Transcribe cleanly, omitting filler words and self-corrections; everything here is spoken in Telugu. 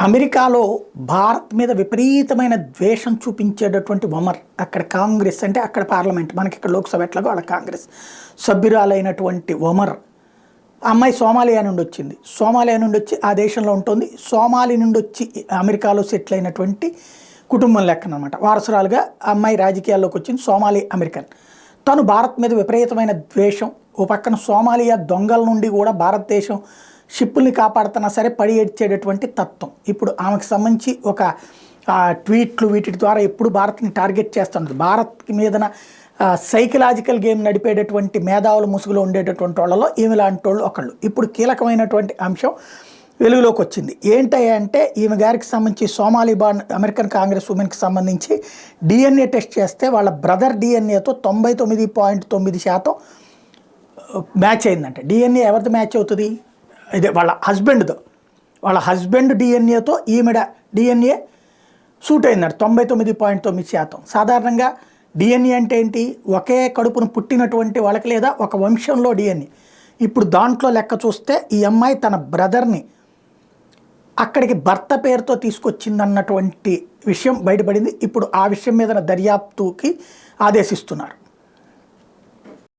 అమెరికాలో భారత్ మీద విపరీతమైన ద్వేషం చూపించేటటువంటి ఒమర్ అక్కడ కాంగ్రెస్ అంటే అక్కడ పార్లమెంట్ మనకి ఇక్కడ లోక్సభ ఎట్లాగో అక్కడ కాంగ్రెస్ సభ్యురాలైనటువంటి ఒమర్ అమ్మాయి సోమాలియా నుండి వచ్చింది. సోమాలియా నుండి వచ్చి ఆ దేశంలో ఉంటుంది. సోమాలి నుండి వచ్చి అమెరికాలో సెటిల్ అయినటువంటి కుటుంబం లెక్కనమాట. వారసురాలుగా అమ్మాయి రాజకీయాల్లోకి వచ్చింది. Somali American. తను భారత్ మీద విపరీతమైన ద్వేషం. ఓ పక్కన సోమాలియా దొంగల నుండి కూడా భారతదేశం షిప్పుల్ని కాపాడుతున్నా సరే పడి ఏడ్చేటటువంటి తత్వం. ఇప్పుడు ఆమెకు సంబంధించి ఒక ట్వీట్లు వీటి ద్వారా ఎప్పుడు భారత్ని టార్గెట్ చేస్తున్నది. భారత్ మీదన సైకలాజికల్ గేమ్ నడిపేటటువంటి మేధావుల ముసుగులో ఉండేటటువంటి వాళ్ళలో ఈమె లాంటి వాళ్ళు ఒకళ్ళు. ఇప్పుడు కీలకమైనటువంటి అంశం వెలుగులోకి వచ్చింది. ఏంటంటే ఈమె గారికి సంబంధించి సోమాలి బాండ్ అమెరికన్ కాంగ్రెస్ ఉమెన్కి సంబంధించి డిఎన్ఏ టెస్ట్ చేస్తే వాళ్ళ బ్రదర్ డిఎన్ఏతో 99.9% మ్యాచ్ అయిందంట. డిఎన్ఏ ఎవరిది మ్యాచ్ అవుతుంది? ఇదే వాళ్ళ హస్బెండ్ డిఎన్ఏతో ఈమెడ డిఎన్ఏ సూట్ అయిందంట 99.9%. సాధారణంగా డిఎన్ఏ అంటే ఏంటి? ఒకే కడుపును పుట్టినటువంటి వాళ్ళకి లేదా ఒక వంశంలో డిఎన్ఏ. ఇప్పుడు దాంట్లో లెక్క చూస్తే ఈ అమ్మాయి తన బ్రదర్ని అక్కడికి భర్త పేరుతో తీసుకొచ్చిందన్నటువంటి విషయం బయటపడింది. ఇప్పుడు ఆ విషయం మీద దర్యాప్తుకి ఆదేశిస్తున్నారు.